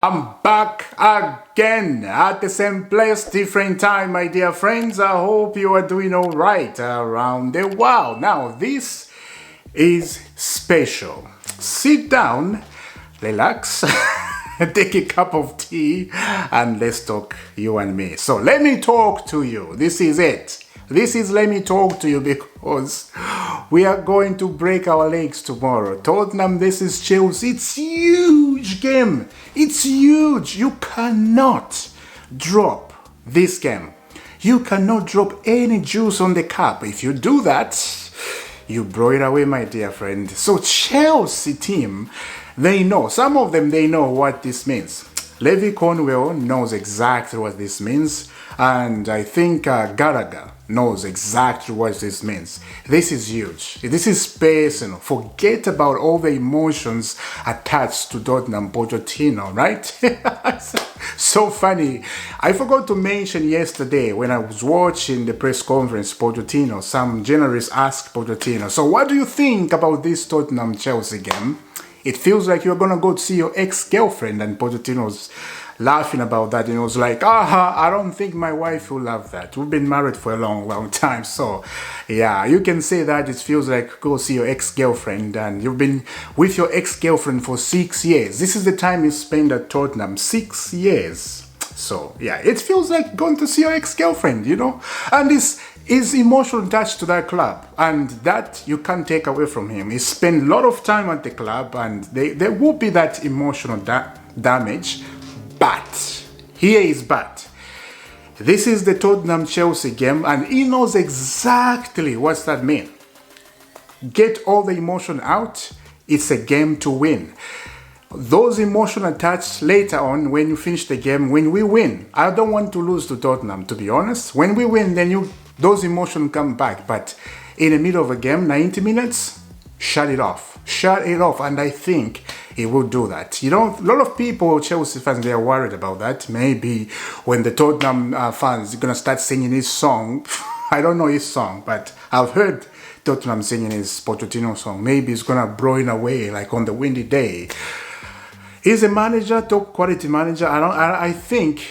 I'm back again at the same place, different time, my dear friends. I hope you are doing all right around the world. Now, this is special. Sit down, relax, take a cup of tea, and let's talk, you and me. So, let me talk to you. This is it. This is let me talk to you because we are going to break our legs tomorrow. Tottenham, this is Chelsea. It's huge game. It's huge. You cannot drop this game. You cannot drop any juice on the cup. If you do that, you blow it away, my dear friend. So Chelsea team, they know. Some of them, they know what this means. Levy Conwell knows exactly what this means. And I think Gallagher knows exactly what this means. This is huge. This is personal. Forget about all the emotions attached to Tottenham Pochettino, right? So funny. I forgot to mention yesterday when I was watching the press conference, Pochettino, some journalists asked Pochettino, so what do you think about this Tottenham Chelsea game? It feels like you're gonna go to see your ex-girlfriend, and Pochettino's laughing about that, and he was like, I don't think my wife will love that. We've been married for a long time, so yeah, you can say that it feels like go see your ex-girlfriend, and you've been with your ex-girlfriend for 6 years. This is the time you spend at Tottenham, 6 years. So yeah, it feels like going to see your ex-girlfriend, you know, and this is emotional attached to that club, and that you can't take away from him. He spent a lot of time at the club, and there will be that emotional damage. But here is but. This is the Tottenham Chelsea game, and he knows exactly what's that mean. Get all the emotion out. It's a game to win. Those emotions attached later on when you finish the game, when we win. I don't want to lose to Tottenham, to be honest. When we win, then those emotions come back. But in the middle of a game, 90 minutes, shut it off. Shut it off. And I think he will do that. You know, a lot of people, Chelsea fans, they are worried about that. Maybe when the Tottenham fans are going to start singing his song. I don't know his song, but I've heard Tottenham singing his Pochettino song. Maybe it's going to blow it away like on the windy day. He's a manager, top quality manager. I think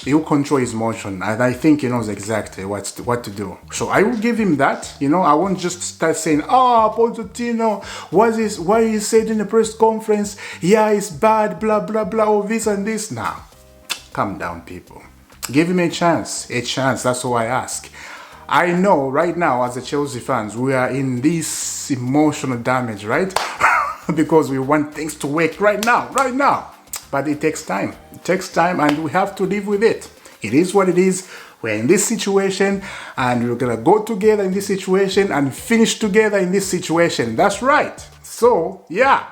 he'll control his motion, and I think he knows exactly what to do. So I will give him that. You know, I won't just start saying, Pochettino, what he said in the press conference, yeah, it's bad, blah, blah, blah, all this and this. Now, calm down, people. Give him a chance, that's all I ask. I know right now, as a Chelsea fans, we are in this emotional damage, right? Because we want things to work right now. But it takes time. And we have to live with it. It is what it is. We're in this situation, and we're gonna go together in this situation and finish together in this situation. That's right. So, yeah.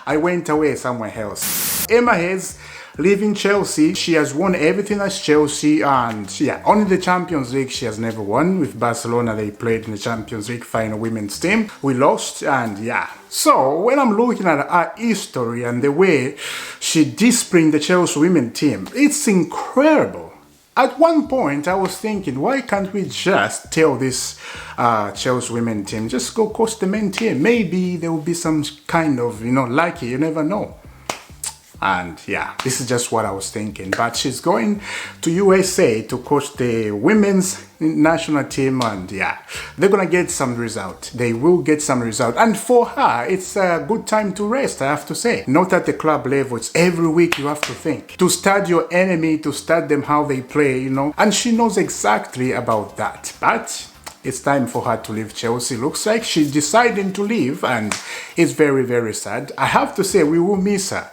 I went away somewhere else. Emma Hayes leaving Chelsea. She has won everything as Chelsea, and yeah, only the Champions League she has never won. With Barcelona, they played in the Champions League final women's team. We lost, and yeah. So when I'm looking at her history and the way she disciplined the Chelsea women team, it's incredible. At one point, I was thinking, why can't we just tell this Chelsea women team, just go coach the men team? Maybe there will be some kind of, lucky, you never know. And yeah, this is just what I was thinking. But she's going to USA to coach the women's national team, and yeah, they're gonna get some result. They will get some result. And for her, it's a good time to rest, I have to say. Not at the club level, it's every week you have to think. To study your enemy, to study them how they play, And she knows exactly about that. But it's time for her to leave Chelsea. Looks like she's deciding to leave, and it's very, very sad. I have to say, we will miss her.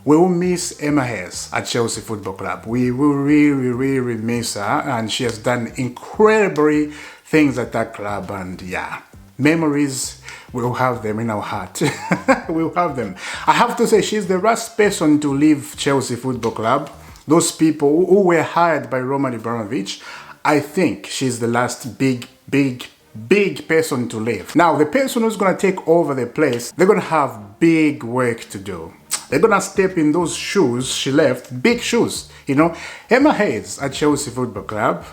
We will miss Emma Hayes at Chelsea Football Club. We will really miss her, and she has done incredible things at that club, and yeah, memories, we'll have them in our heart. We'll have them. I have to say, she's the last person to leave Chelsea Football Club. Those people who were hired by Roman Abramovich, I think she's the last big person to leave. Now, the person who's going to take over the place, they're going to have big work to do. They're going to step in those shoes she left, big shoes. Emma Hayes at Chelsea Football Club,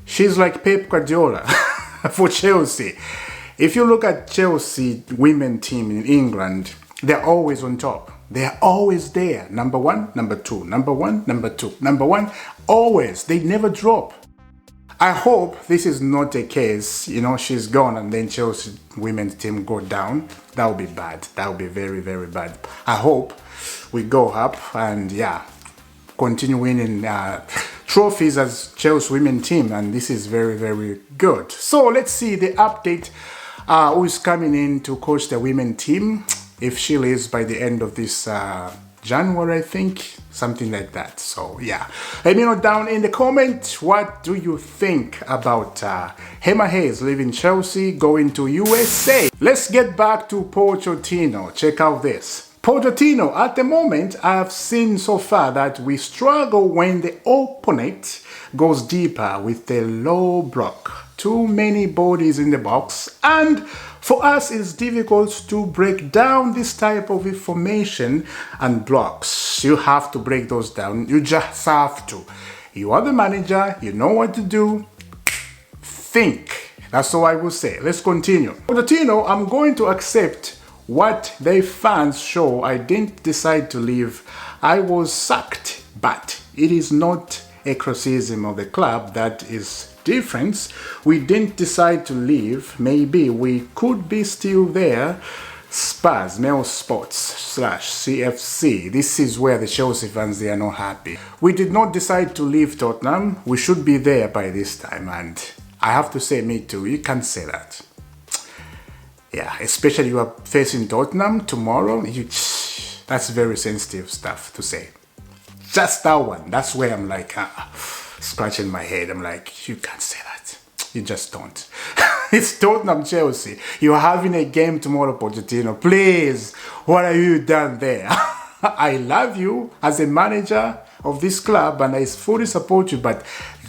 she's like Pep Guardiola for Chelsea. If you look at Chelsea women team in England, they're always on top. They're always there. Number one, number two, number one, number two, number one. Always. They never drop. I hope this is not a case, she's gone and then Chelsea women's team go down. That would be bad. That would be very, very bad. I hope we go up and continue winning trophies as Chelsea women team, and this is very, very good. So let's see the update. Who is coming in to coach the women team if she leaves by the end of this January, I think, something like that. So let me know down in the comment, what do you think about Emma Hayes leaving Chelsea, going to USA? Let's get back to Pochettino. Check out this. Pochettino, at the moment, I have seen so far that we struggle when the opponent goes deeper with the low block. Too many bodies in the box, and for us it's difficult to break down this type of information and blocks. You have to break those down. You just have to. You are the manager, you know what to do. Think. That's all I will say. Let's continue. Pochettino, I'm going to accept what the fans show. I didn't decide to leave. I was sacked, but it is not a criticism of the club. That is difference. We didn't decide to leave. Maybe we could be still there. Spurs, Mail Sports / CFC. This is where the Chelsea fans, they are not happy. We did not decide to leave Tottenham. We should be there by this time, and I have to say, me too, you can't say that. Especially you are facing Tottenham tomorrow. That's very sensitive stuff to say. Just that one. That's where I'm like, scratching my head. I'm like, you can't say that. You just don't. It's Tottenham Chelsea. You're having a game tomorrow, Pochettino. Please, what have you done there? I love you as a manager of this club and I fully support you, but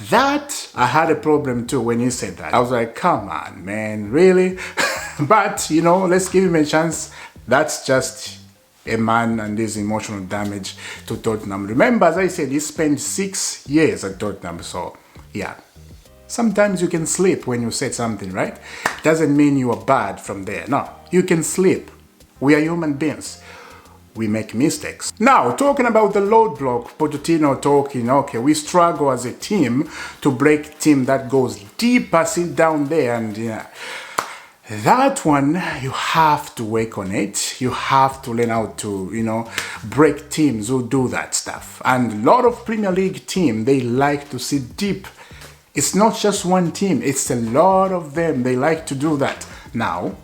that, I had a problem too when you said that. I was like, come on, man, really? But, let's give him a chance. That's just a man and his emotional damage to Tottenham. Remember, as I said, he spent 6 years at Tottenham, so sometimes you can sleep when you said something, right? Doesn't mean you are bad from there. No, you can sleep. We are human beings. We make mistakes. Now, talking about the load block, Pochettino talking, okay, we struggle as a team to break team that goes deeper, sit down there and that one, you have to work on it. You have to learn how to, break teams who do that stuff. And a lot of Premier League teams, they like to sit deep. It's not just one team. It's a lot of them. They like to do that. Now,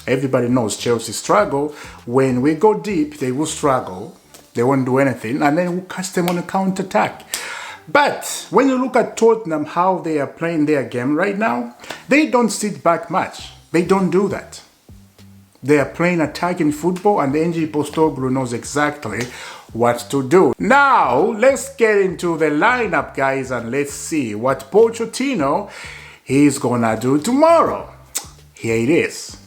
everybody knows Chelsea struggle. When we go deep, they will struggle. They won't do anything. And then we'll catch them on a counter-attack. But when you look at Tottenham, how they are playing their game right now, they don't sit back much. They don't do that. They are playing attacking football and NG Postecoglou knows exactly what to do. Now, let's get into the lineup, guys, and let's see what Pochettino is gonna do tomorrow. Here it is.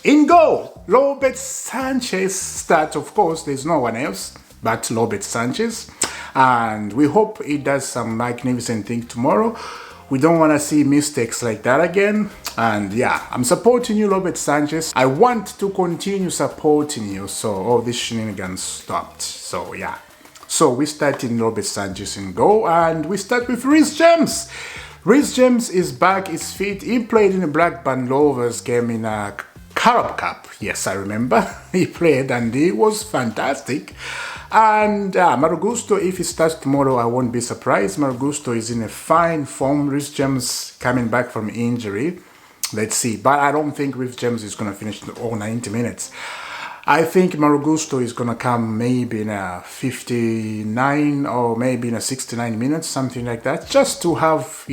In goal, Robert Sanchez starts, of course, there's no one else but Robert Sanchez. And we hope he does some magnificent thing tomorrow. We don't want to see mistakes like that again. And I'm supporting you, Robert Sanchez. I want to continue supporting you, so all these shenanigans stopped. So so we start in Robert Sanchez in goal, and we start with Reece James. Reece James is back, his feet. He played in the Blackburn Rovers game in a Carab Cup. Yes, I remember. He played and he was fantastic. And Marugusto, if he starts tomorrow, I won't be surprised. Marugusto is in a fine form. Reece James coming back from injury. Let's see. But I don't think Reece James is going to finish all 90 minutes. I think Marugusto is going to come maybe in a 59 or maybe in a 69 minutes, something like that. Just to have,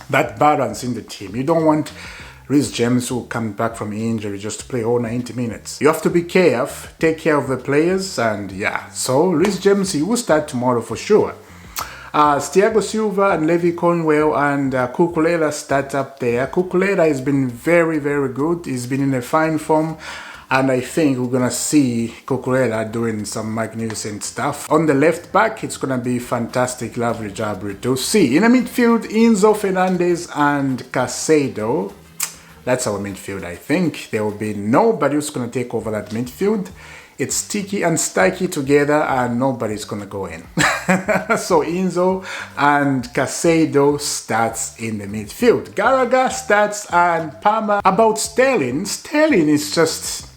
that balance in the team. You don't want Reece James who comes back from injury just to play all 90 minutes. You have to be careful, take care of the players, and so Reece James, he will start tomorrow for sure. Thiago Silva and Levi Conwell and Cucurella start up there. Cucurella has been very, very good. He's been in a fine form. And I think we're going to see Cucurella doing some magnificent stuff. On the left back, it's going to be fantastic, lovely job to see. In the midfield, Enzo Fernandez and Caicedo. That's our midfield, I think. There will be nobody who's going to take over that midfield. It's sticky and sticky together and nobody's gonna go in. So Enzo and Caicedo starts in the midfield. Gallagher starts and Palmer. About Sterling is just,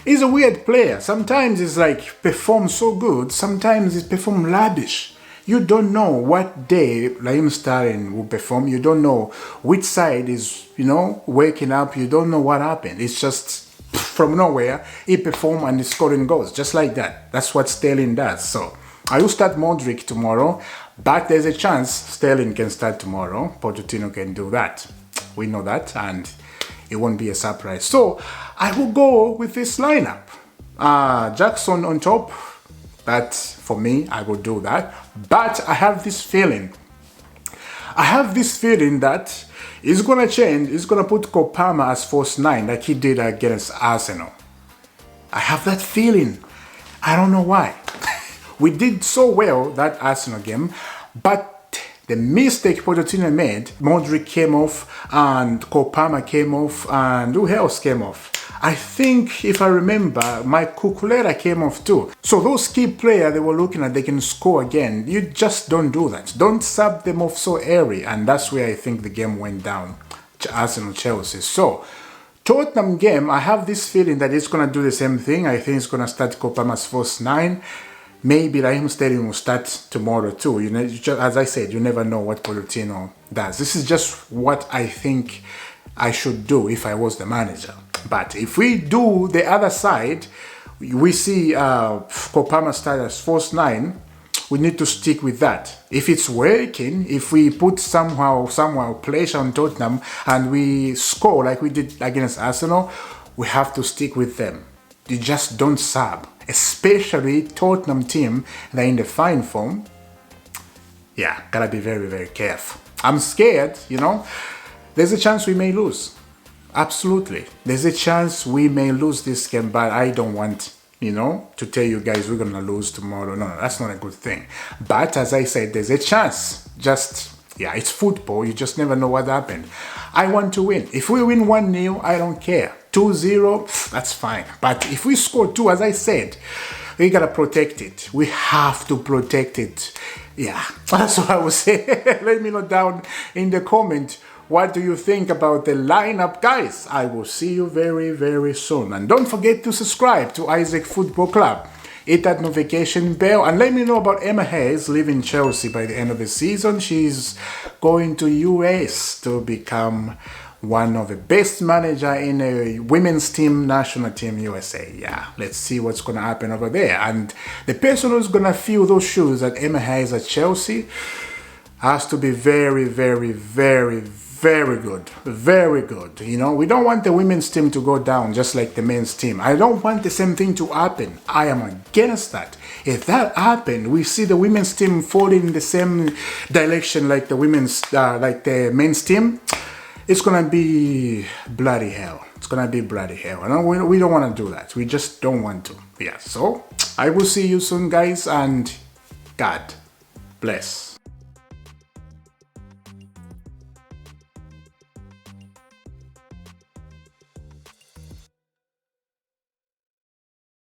he's a weird player. Sometimes he's like perform so good, sometimes he's perform lavish. You don't know what day Raheem Sterling will perform. You don't know which side is, waking up. You don't know what happened. It's just from nowhere, he performed and he's scoring goals. Just like that. That's what Sterling does. So I will start Modric tomorrow, but there's a chance Sterling can start tomorrow. Pochettino can do that. We know that, and it won't be a surprise. So I will go with this lineup. Jackson on top. That, for me, I will do that. But I have this feeling. That he's going to change. He's going to put Kopama as false 9 like he did against Arsenal. I have that feeling. I don't know why. We did so well that Arsenal game, but the mistake Pochettino made, Modric came off and Kopama came off and who else came off? I think, if I remember, my Cucurella came off too. So those key players they were looking at, they can score again. You just don't do that. Don't sub them off so early. And that's where I think the game went down. Arsenal-Chelsea. So, Tottenham game, I have this feeling that it's going to do the same thing. I think it's going to start Kopama's first 9. Maybe Raheem Sterling will start tomorrow too. As I said, you never know what Pochettino does. This is just what I think I should do if I was the manager. But if we do the other side, we see Kopama start as false 9, we need to stick with that. If it's working, if we put somehow pressure on Tottenham and we score like we did against Arsenal, we have to stick with them. You just don't sub. Especially Tottenham team, they're in the fine form. Yeah, gotta be very, very careful. I'm scared, There's a chance we may lose. Absolutely. There's a chance we may lose this game, but I don't want, to tell you guys we're going to lose tomorrow. No, that's not a good thing. But as I said, there's a chance. It's football. You just never know what happened. I want to win. If we win 1-0, I don't care. 2-0, that's fine. But if we score 2, as I said, we got to protect it. We have to protect it. Yeah, that's what I would say. Let me know down in the comment. What do you think about the lineup, guys? I will see you very, very soon. And don't forget to subscribe to Isaac Football Club. Hit that notification bell and let me know about Emma Hayes leaving Chelsea by the end of the season. She's going to US to become one of the best manager in a women's team, national team USA. Yeah, let's see what's going to happen over there. And the person who's going to fill those shoes at Emma Hayes at Chelsea has to be very, very, very, very good. Very good. We don't want the women's team to go down just like the men's team. I don't want the same thing to happen. I am against that. If that happened, we see the women's team falling in the same direction like the men's team. It's gonna be bloody hell. It's gonna be bloody hell. And we don't want to do that. We just don't want to. Yeah. So I will see you soon, guys, and God bless.